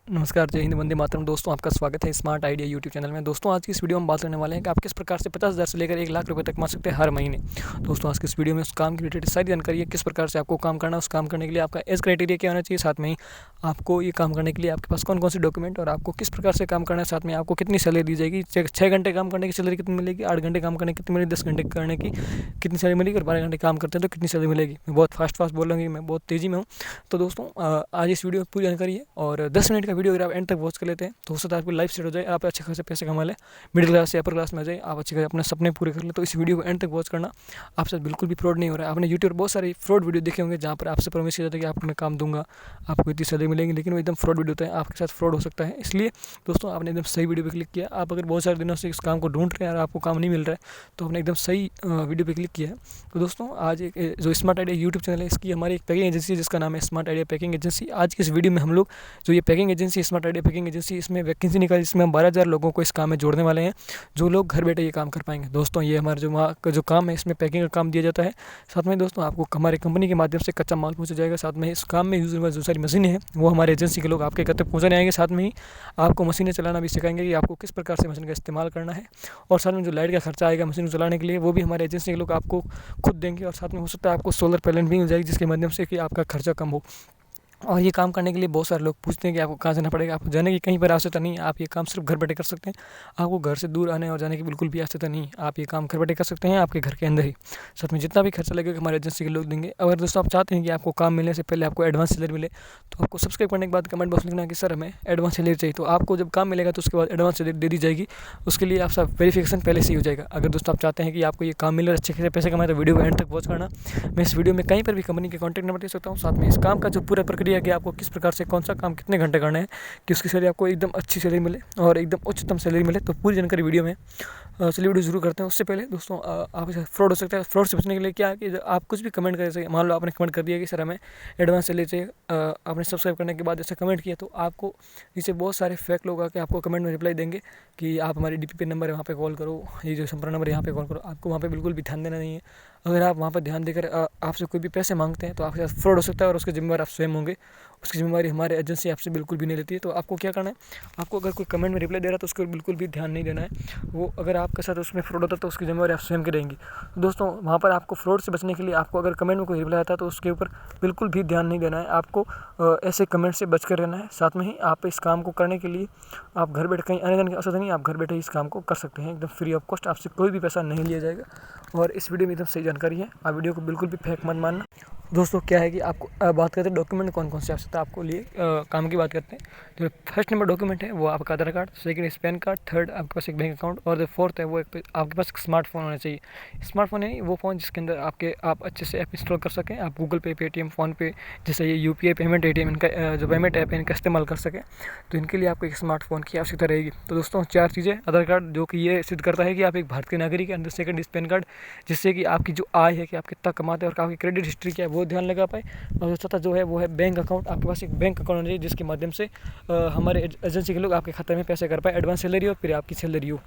नमस्कार, जय हिंद, वंदे मातरम। दोस्तों, आपका स्वागत है स्मार्ट आइडिया यूट्यूब चैनल में। दोस्तों, आज की इस वीडियो में बात करने वाले हैं कि आप किस प्रकार से 50,000 से लेकर 1 लाख रुपए तक कमा सकते हैं हर महीने। दोस्तों, आज की इस वीडियो में उस काम की रिलेटेड सारी जानकारी है, किस प्रकार से आपको काम करना है, उस काम करने के लिए आपका एज क्राइटेरिया क्या होना चाहिए, साथ में ही आपको ये काम करने के लिए आपके पास कौन-कौन से डॉक्यूमेंट और आपको किस प्रकार से काम करना है, साथ में आपको कितनी सैलरी दी जाएगी, 6 घंटे काम करने की सैलरी कितनी मिलेगी, 8 घंटे काम करने की कितनी मिलेगी, 10 घंटे करने की कितनी सैलरी मिलेगी और 12 घंटे काम करते हैं तो कितनी सैलरी मिलेगी। मैं बहुत फास्ट बोल रहा हूँ, मैं बहुत तेज़ी में हूँ। तो दोस्तों, आज इस वीडियो में पूरी जानकारी है और 10 मिनट का वीडियो अगर आप एंड तक वॉच कर लेते हैं तो हो सकता है आपकी लाइफ सेट हो जाए, आप अच्छे खासे पैसे कमा लें, मिडिल क्लास या अपर क्लास में आ जाए, आप अच्छे खासे अपने सपने पूरे कर लें। तो इस वीडियो को एंड तक वॉच करना, आपसे बिल्कुल भी फ्रॉड नहीं हो रहा है। आपने यूट्यूब पर बहुत सारे फ्रॉड वीडियो देखे होंगे जहाँ पर आपसे प्रॉमिस किया जाता है कि आपको मैं काम दूंगा, आपको इतनी सैलरी मिलेगी, लेकिन वो एकदम फ्रॉड वीडियो होता है, आपके साथ फ्रॉड हो सकता है। इसलिए दोस्तों, आपने एकदम सही वीडियो पर क्लिक किया। आप अगर बहुत सारे दिनों से इस काम को ढूंढ रहे हैं और आपको काम नहीं मिल रहा है तो आपने एकदम सही वीडियो पर क्लिक किया है। तो दोस्तों, आज एक जो स्मार्ट आइडिया यूट्यूब चैनल है, इसकी हमारी एक पैकिंग एजेंसी है जिसका नाम है स्मार्ट आइडिया पैकिंग एजेंसी। आज की इस वीडियो में हम लोग जो ये packing agency, smart idea packing agency, इसमें वैकेंसी निकाली, इसमें हम 12,000 लोगों को इस काम में जोड़ने वाले हैं, जो लोग घर बैठे ये काम कर पाएंगे। दोस्तों, ये हमारा जो वहाँ का जो काम है, इसमें पैकिंग का काम दिया जाता है। साथ में दोस्तों, आपको हमारी कंपनी के माध्यम से कच्चा माल पहुँचा जाएगा। साथ में इस काम में यूज होने वाली जो सारी मशीनें हैं वो हमारे एजेंसी के लोग आपके घर तक पहुँचाने आएंगे। साथ में ही आपको मशीनें चलाना भी सिखाएंगे कि आपको किस प्रकार से मशीन का इस्तेमाल करना है, और साथ में जो लाइट का खर्चा आएगा मशीन को चलाने के लिए वो भी हमारे एजेंसी के लोग आपको खुद देंगे। और साथ में हो सकता है आपको सोलर पैनल भी मिल जाएगी जिसके माध्यम से कि आपका खर्चा कम हो। और ये काम करने के लिए बहुत सारे लोग पूछते हैं कि आपको कहाँ जाना पड़ेगा। आपको जाने की कहीं पर आवश्यकता नहीं है, आप ये काम सिर्फ घर बैठे कर सकते हैं। आपको घर से दूर आने और जाने की बिल्कुल भी आवश्यकता नहीं है, आप ये काम घर बैठे कर सकते हैं आपके घर के अंदर ही। साथ में जितना भी खर्चा लगेगा हमारे एजेंसी के लोग देंगे। अगर दोस्तों आप चाहते हैं कि आपको काम मिलने से पहले आपको एडवांस सैलरी मिले, तो आपको सब्सक्राइब करने के बाद कमेंट बॉक्स लिखना कि सर हमें एडवांस सैलरी चाहिए। तो आपको जब काम मिलेगा तो उसके बाद एडवांस सैलरी दे दी जाएगी। उसके लिए आपका वेरिफिकेशन पहले से ही हो जाएगा। अगर दोस्तों आप चाहते हैं कि आपको ये काम मिले, अच्छे खासे पैसे कमाए, तो वीडियो को एंड तक वॉच करना। मैं इस वीडियो में कहीं पर भी कंपनी के कॉन्टैक्ट नंबर दे सकता हूँ। साथ में इस काम का जो पूरा प्रक्रिया है कि आपको किस प्रकार से कौन सा काम कितने घंटे करना है कि उसकी सैलरी आपको एकदम अच्छी सैलरी मिले और एकदम उच्चतम सैलरी मिले, तो पूरी जानकारी वीडियो में। चलिए वीडियो शुरू करते हैं। उससे पहले दोस्तों, आपके साथ फ्रॉड हो सकता है। फ्रॉड से बचने के लिए क्या है कि आप कुछ भी कमेंट कर सकते, मान लो आपने कमेंट कर दिया कि सर हमें एडवांस सैलरी चाहिए, आपने सब्सक्राइब करने के बाद ऐसा कमेंट किया, तो आपको नीचे बहुत सारे फेक लोग आके आपको कमेंट में रिप्लाई देंगे कि आप हमारी डीपी पे नंबर है वहाँ पे कॉल करो, ये जो संपर्क नंबर है यहाँ पे कॉल करो। आपको वहाँ पे बिल्कुल भी ध्यान देना नहीं है। अगर आप वहाँ पर ध्यान देकर आपसे कोई भी पैसे मांगते हैं तो आपके साथ फ्रॉड हो सकता है और उसके जिम्मेदार आप स्वयं होंगे। उसकी जिम्मेदारी हमारे एजेंसी आपसे बिल्कुल भी नहीं लेती है। तो आपको क्या करना है, आपको अगर कोई कमेंट में रिप्लाई दे रहा है तो उसको बिल्कुल भी ध्यान नहीं देना है। वो अगर आपके साथ उसमें फ्रॉड होता है तो उसकी जिम्मेदारी आप स्वयं की रहेंगी। दोस्तों, वहाँ पर आपको फ्रॉड से बचने के लिए आपको अगर कमेंट में कोई रिप्लाई आता है तो उसके ऊपर बिल्कुल भी ध्यान नहीं देना है। आपको ऐसे कमेंट से बच कर रहना है। साथ में ही आप इस काम को करने के लिए आप घर बैठे कहीं आने जाने की आवश्यकता नहीं, आप घर बैठे इस काम को कर सकते हैं एकदम फ्री ऑफ कॉस्ट। आपसे कोई भी पैसा नहीं लिया जाएगा और इस वीडियो में एकदम सही जानकारी है। आप वीडियो को बिल्कुल भी फेक मत मानना। दोस्तों, क्या है कि आपको बात करते हैं डॉक्यूमेंट कौन कौन से आवश्यकता आपको लिए काम की बात करते हैं। जो फर्स्ट नंबर डॉक्यूमेंट है वो आपका Aadhaar card, second PAN card, third आपके पास एक बैंक अकाउंट, और जो फोर्थ है वो आपके पास एक स्मार्टफोन होना चाहिए। स्मार्टफोन है वो फ़ोन जिसके अंदर आप अच्छे से ऐप इंस्टॉल कर सकें। आप गूगल पे, पेटीएम, फ़ोनपे जैसे ये यूपीआई पेमेंट, एटीएम, इनका जो पेमेंट ऐप है इनका इस्तेमाल कर सकें। तो इनके लिए आपको एक स्मार्टफोन की आवश्यकता रहेगी। तो दोस्तों, 4 चीज़ें, आधार कार्ड जो कि ये सिद्ध करता है कि आप एक भारतीय नागरिक हैं, सेकंड इस पैन कार्ड जिससे कि आपकी जो आय है कि आप कितना कमाते हैं और आपकी क्रेडिट हिस्ट्री क्या है वो ध्यान लगा पाए। और चौथा जो है वो है बैंक अकाउंट। आपके पास एक बैंक अकाउंट होना चाहिए जिसके माध्यम से हमारे एजेंसी के लोग आपके खाते में पैसे कर पाए, एडवांस सैलरी और फिर आपकी सैलरी हो।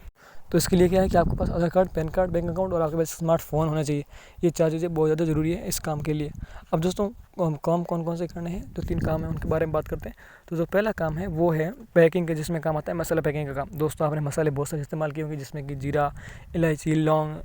तो इसके लिए क्या है कि आपके पास Aadhaar card, PAN card, bank account और आपके पास स्मार्टफोन होना चाहिए। ये 4 चीज़ें बहुत ज़्यादा ज़रूरी है इस काम के लिए। अब दोस्तों, काम कौन कौन से करने हैं, जो 3 काम है उनके बारे में बात करते हैं। तो जो पहला काम है वो है पैकिंग के, जिसमें काम आता है मसाला पैकिंग का काम। दोस्तों, आपने मसाले बहुत सारे इस्तेमाल किए होंगे जिसमें कि जीरा, इलायची, लौंग,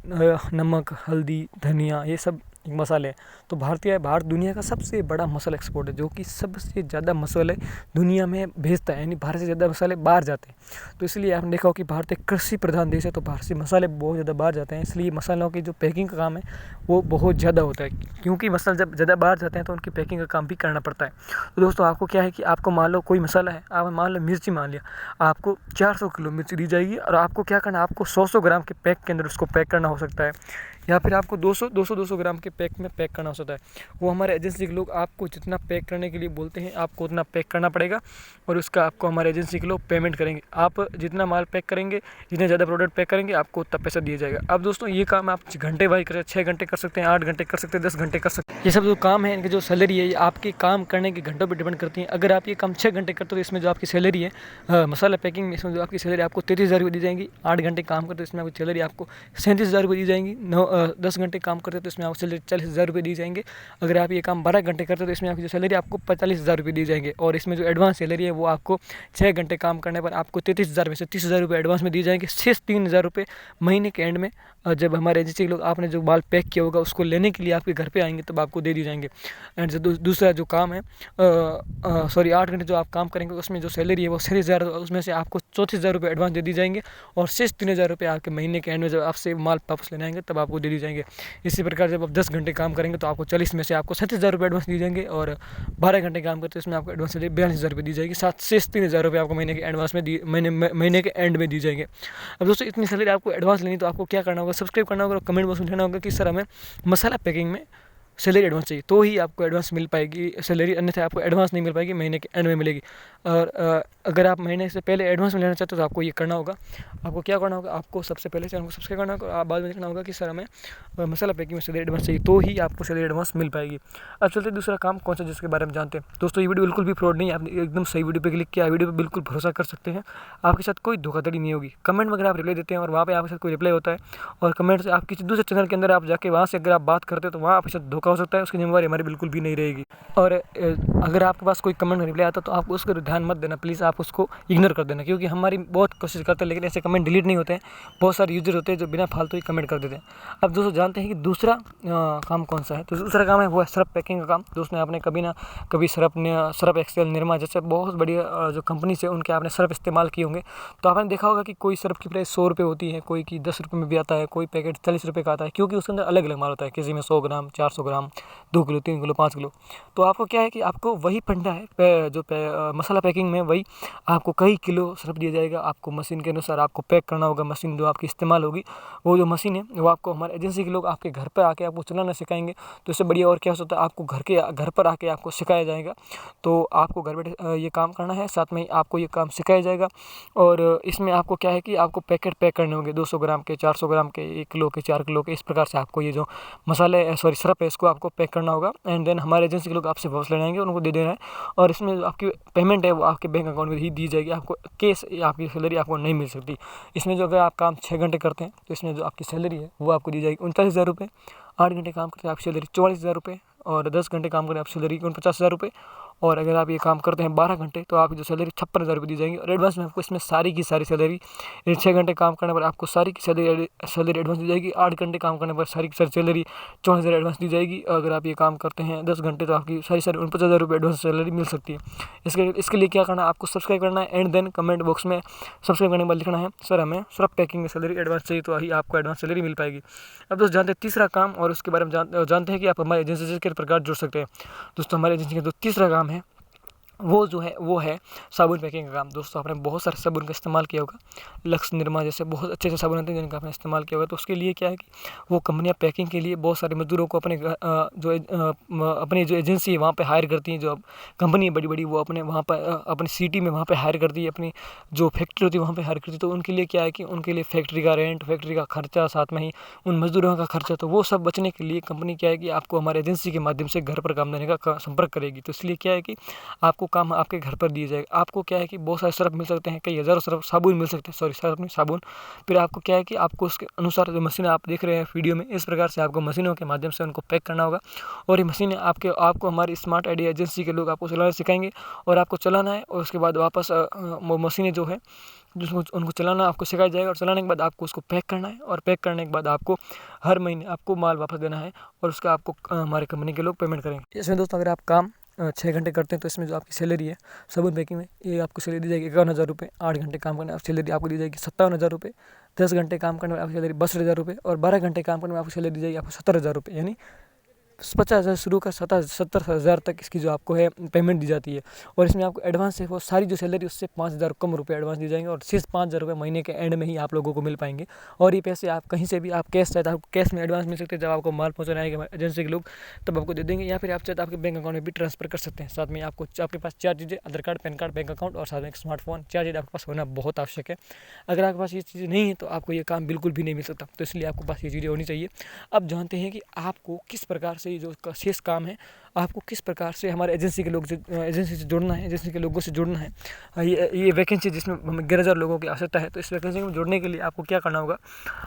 नमक, हल्दी, धनिया, ये सब मसाले हैं। तो भारत दुनिया का सबसे बड़ा मसाला एक्सपोर्ट है, जो कि सबसे ज़्यादा मसाले दुनिया में भेजता है, यानी भारत से ज़्यादा मसाले बाहर जाते हैं। तो इसलिए आपने देखा हो कि भारत एक कृषि प्रधान देश है, तो भारत से मसाले बहुत ज़्यादा बाहर जाते हैं। इसलिए मसालों की जो पैकिंग का काम है वो बहुत ज़्यादा होता है, क्योंकि मसाले जब ज़्यादा बाहर जाते हैं तो उनकी पैकिंग का काम भी करना पड़ता है। तो दोस्तों, आपको क्या है कि आपको मान लो कोई मसाला है, आप मान लो मिर्ची मान लिया, आपको 400 किलो मिर्ची दी जाएगी और आपको क्या करना है, आपको 100 ग्राम के पैक के अंदर उसको पैक करना हो सकता है, या फिर आपको 200 ग्राम के पैक में पैक करना हो सकता है। वो हमारे एजेंसी के लोग आपको जितना पैक करने के लिए बोलते हैं आपको उतना पैक करना पड़ेगा और उसका आपको हमारे एजेंसी के लोग पेमेंट करेंगे। आप जितना माल पैक करेंगे, जितने ज़्यादा प्रोडक्ट पैक करेंगे, आपको उतना पैसा दिया जाएगा। अब दोस्तों, ये काम आप घंटे वाइज कर 6 घंटे कर सकते हैं, 8 घंटे कर सकते हैं, 10 घंटे कर सकते हैं। ये सब जो काम है इनकी जो सैलरी है ये आपके काम करने के घंटों पर डिपेंड करती है। अगर आप ये काम 6 घंटे करते हो तो इसमें जो आपकी सैलरी है मसाला पैकिंग में, इसमें जो आपकी सैलरी आपको 33,000 रुपये दी जाएंगी। 8 घंटे काम करते हो इसमें आपकी सैलरी आपको 37,000 रुपये दी जाएंगी। 10 घंटे काम करते हैं तो इसमें आपको सैलरी 40,000 रुपये दी जाएंगे। अगर आप ये काम 12 घंटे करते हैं तो इसमें आपकी जो सैलरी आपको 45,000 रुपये दी जाएंगे। और इसमें जो एडवांस सैलरी है वो आपको 6 घंटे काम करने पर आपको 33,000 में से 30,000 रुपये एडवांस में दिए जाएंगे। शेष 3,000 रुपये महीने के एंड में जब हमारे एजेंसी के लोग आपने जो माल पैक किया होगा उसको लेने के लिए आपके घर पे आएंगे तब आपको दे दिए जाएंगे। एंड जो दूसरा जो काम है 8 घंटे जो आप काम करेंगे उसमें जो सैलरी है वो 6,000, उसमें से आपको 34,000 रुपये एडवांस दे दी जाएंगे। और शेष 3,000 रुपये आपके महीने के एंड में जब आपसे माल वापस लेने आएंगे तब आपको दे दी जाएंगे। इसी प्रकार जब आप 10 घंटे काम करेंगे तो आपको 40 में से आपको 37,000 रुपये एडवांस दिए जाएंगे। और 12 घंटे काम करते हैं इसमें आपको एडवांस सैलरी 42,000 रुपये दी जाएगी। साथ शेष 3,000 रुपये आपको महीने के एडवांस में महीने के एंड में दी जाएंगे। अब दोस्तों इतनी सैलरी आपको एडवांस लेनी तो आपको क्या करना होगा, सब्सक्राइब करना होगा और कमेंट बॉक्स में लिखना होगा कि सर हमें मसाला पैकिंग में सैलरी एडवांस चाहिए, तो ही आपको एडवांस मिल पाएगी सैलरी, अन्यथा आपको एडवांस नहीं मिल पाएगी, महीने के एंड में मिलेगी। और अगर आप महीने से पहले एडवांस में लेना चाहते हो तो आपको ये करना होगा। आपको क्या करना होगा, आपको सबसे पहले चैनल को सब्सक्राइब करना होगा और आप बाद में लिखना होगा कि सर हमें मसाला पैकिंग में सैलरी एडवांस चाहिए, तो ही आपको सैलरी एडवांस मिल पाएगी। अब चलते दूसरा काम कौन सा जिसके बारे में जानते हैं। दोस्तों ये वीडियो बिल्कुल भी फ्रॉड नहीं है, आपने एकदम सही वीडियो पर क्लिक किया, वीडियो पर बिल्कुल भरोसा कर सकते हैं। आपके साथ कोई धोखाधड़ी नहीं होगी। कमेंट में अगर आप रिप्लाई देते हैं और वहाँ पर आपके साथ कोई रिप्लाई होता है और कमेंट से आप किसी दूसरे चैनल के अंदर आप जाके वहाँ से अगर आप बात करते हैं तो वहाँ आपके साथ धोखा हो सकता है, उसकी जिम्मेवारी हमारी बिल्कुल भी नहीं रहेगी। और अगर आपके पास कोई कमेंट रिप्लाई आता तो आप उसको ध्यान मत देना, प्लीज़ आप उसको इग्नोर कर देना, क्योंकि हमारी बहुत कोशिश करते हैं लेकिन ऐसे कमेंट डिलीट नहीं होते हैं। बहुत सारे यूजर होते हैं जो बिना फालतू ही कमेंट कर देते हैं। अब दोस्तों जानते हैं कि दूसरा काम कौन सा है। तो दूसरा काम है वो है सर्फ पैकिंग का काम। दोस्तों आपने कभी ना कभी सर्फ एक्सेल, निरमा जैसे बहुत बढ़िया जो कंपनी से उनके आपने सर्फ इस्तेमाल किए होंगे। तो आपने देखा होगा कि कोई सर्फ की प्राइस 100 रुपये होती है, कोई की 10 रुपये में भी आता है, कोई पैकेट 40 रुपये का आता है, क्योंकि उसके अंदर अलग अलग माल होता है। किसी में 100 ग्राम, 400 ग्राम, 2 किलो, 3 किलो, 5 किलो। तो आपको क्या है कि आपको वही फंडा है जो मसाला पैकिंग में, वही आपको कई किलो सर्फ दिया जाएगा। आपको मशीन के अनुसार आपको पैक करना होगा। मशीन जो आपकी इस्तेमाल होगी वो जो मशीन है वो आपको हमारे एजेंसी के लोग आपके घर पर आके आपको चलाना सिखाएंगे। तो इससे बढ़िया और क्या हो सकता है, आपको घर पर आके आपको सिखाया जाएगा। तो आपको घर बैठे ये काम करना है, साथ में ही आपको ये काम सिखाया जाएगा। और इसमें आपको क्या है कि आपको पैकेट पैक करने होंगे 200 ग्राम के, 400 ग्राम के, 1 किलो के, 4 किलो के। इस प्रकार से आपको ये जो सर्फ है इसको आपको पैक करना होगा। एंड देन हमारे एजेंसी के लोग आपसे वापस लेने आएंगे, उनको दे देना है। और इसमें जो आपकी पेमेंट है वो आपके बैंक अकाउंट में ही दी जाएगी। आपको कैश आपकी सैलरी आपको नहीं मिल सकती। इसमें जो अगर आप काम 6 घंटे करते हैं तो इसमें जो आपकी सैलरी है वो आपको दी जाएगी 39,000 रुपये। 8 घंटे काम करते हैं आपकी सैलरी 44,000 रुपये। और 10 घंटे काम करें आपकी सैलरी 49,000 रुपये। और अगर आप ये काम करते हैं 12 घंटे तो आपकी जो सैलरी 56,000 रुपये दी जाएंगी। और एडवांस में आपको इसमें सारी की सारी सैलरी 6 घंटे काम करने पर आपको सारी की सैलरी एडवांस दी जाएगी। 8 घंटे काम करने पर सारी की सारी सैलरी 54,000 एडवांस दी जाएगी। अगर आप ये काम करते हैं 10 घंटे तो आपकी सारी 49,000 रुपये एडवांस सैलरी मिल सकती है। इसके लिए क्या करना है, आपको सब्सक्राइब करना है एंड देन कमेंट बॉक्स में सब्सक्राइब करने के बाद लिखना है सर हमें सर्फ पैकिंग में सैलरी एडवांस चाहिए, तो ही आपको एडवांस सैलरी मिल पाएगी। अब दोस्त जानते हैं तीसरा काम, और उसके बारे में जानते हैं कि आप हमारे एजेंसी से किस प्रकार जुड़ सकते हैं। दोस्तों हमारे एजेंसी का जो तीसरा काम है वो है साबुन पैकिंग का काम। दोस्तों आपने बहुत सारे साबुन का इस्तेमाल किया होगा, लक्स, निरमा जैसे बहुत अच्छे अच्छे साबुन होते हैं जिनका आपने इस्तेमाल किया होगा। तो उसके लिए क्या है कि वो कंपनियां पैकिंग के लिए बहुत सारे मजदूरों को अपनी जो एजेंसी है वहाँ पे हायर करती हैं। जो कंपनी है बड़ी बड़ी वो अपने वहाँ पर अपनी सिटी में वहाँ पर हायर करती है, अपनी जो फैक्ट्री होती है वहाँ पर हायर करती है। तो उनके लिए क्या है कि उनके लिए फैक्ट्री का रेंट, फैक्ट्री का खर्चा, साथ में ही उन मजदूरों का खर्चा, तो वो सब बचने के लिए कंपनी क्या है कि आपको हमारे एजेंसी के माध्यम से घर पर काम देने का संपर्क करेगी। तो इसलिए क्या है कि आपको काम आपके घर पर दिया जाएगा। आपको क्या है कि बहुत सारे सर्फ मिल सकते हैं, कई हज़ारों सर्फ साबुन मिल सकते हैं, साबुन। फिर आपको क्या है कि आपको उसके अनुसार जो मशीन आप देख रहे हैं वीडियो में, इस प्रकार से आपको मशीनों के माध्यम से उनको पैक करना होगा। और ये मशीनें आपको हमारी स्मार्ट आइडिया एजेंसी के लोग आपको चलाना सिखाएंगे और आपको चलाना है। और उसके बाद वापस वो मशीनें जो है जिसको उनको चलाना आपको सिखाया जाएगा। और चलाने के बाद आपको उसको पैक करना है, और पैक करने के बाद आपको हर महीने आपको माल वापस देना है, और उसका आपको हमारे कंपनी के लोग पेमेंट करेंगे। इसमें दोस्तों अगर आप काम 6 घंटे करते हैं तो इसमें जो आपकी सैलरी है साबुन पैकिंग में, ये आपको सैलरी दी जाएगी 51,000 रुपये। 8 घंटे काम करने आपकी सैलरी आपको दी जाएगी 57,000 रुपये। 10 घंटे काम करने में आपकी सैलरी 62,000 रुपये। और 12 घंटे काम करने में आपकी सैलरी दी जाएगी आपको 70,000 रुपये। यानी 50,000 शुरू कर 70,000 तक इसकी जो आपको है पेमेंट दी जाती है। और इसमें आपको एडवांस है वो सारी जो सैलरी उससे 5,000 कम रुपये एडवांस दी जाएंगे। और सिर्फ 5,000 रुपये महीने के एंड में ही आप लोगों को मिल पाएंगे। और ये पैसे आप कहीं से भी आप कैश चाहते हैं आपको कैश में एडवांस मिल सकते हैं। जब आपको माल पहुँचाना आएगा एजेंसी के लोग तब आपको दे देंगे, या फिर आप चाहते आपके बैंक अकाउंट में भी ट्रांसफर कर सकते हैं। साथ में आपके पास 4 चीज़ें, Aadhaar card, PAN card, bank account और साथ में एक स्मार्टफोन, 4 चीज़ आपके पास होना बहुत आवश्यक है। अगर आपके पास ये चीज़ें नहीं है तो आपको ये काम बिल्कुल भी नहीं मिल सकता। तो इसलिए आपके पास ये चीज़ें होनी चाहिए। अब जानते हैं कि आपको किस प्रकार से ये जो शेष काम है आपको किस प्रकार से हमारे एजेंसी के लोग से एजेंसी से जुड़ना है, एजेंसी के लोगों से जुड़ना है। ये वैकेंसी जिसमें हमें 11,000 लोगों की आवश्यकता है, तो इस वैकेंसी में जुड़ने के लिए आपको क्या करना होगा,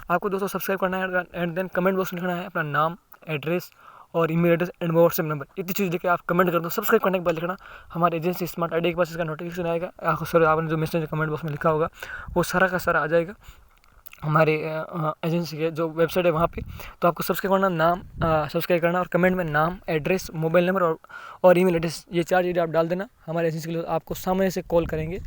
आपको दोस्तों सब्सक्राइब करना है एंड देन कमेंट बॉक्स में लिखना है अपना नाम, एड्रेस और email address and WhatsApp number. इतनी चीज़ लेकर आप कमेंट कर दो। सब्सक्राइब करने के बाद लिखना हमारे एजेंसी स्मार्ट आईडी के पास इसका नोटिफिकेशन आएगा। आपको सर आपने जो मैसेज कमेंट बॉक्स में लिखा होगा वो सारा का सारा आ जाएगा हमारे एजेंसी के जो वेबसाइट है वहाँ पे। तो आपको सब्सक्राइब करना, नाम सब्सक्राइब करना और कमेंट में नाम, एड्रेस, मोबाइल नंबर और ईमेल एड्रेस, ये 4 चीज़ें आप डाल देना। हमारे एजेंसी के लोग आपको सामने से कॉल करेंगे।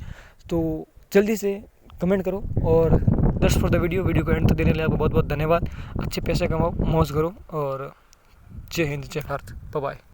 तो जल्दी से कमेंट करो और दैट्स फॉर द वीडियो को एंड तक देने के लिए आपको बहुत बहुत धन्यवाद। अच्छे पैसे कमाओ, मौज करो और जय हिंद, जय भारत, बाय बाय।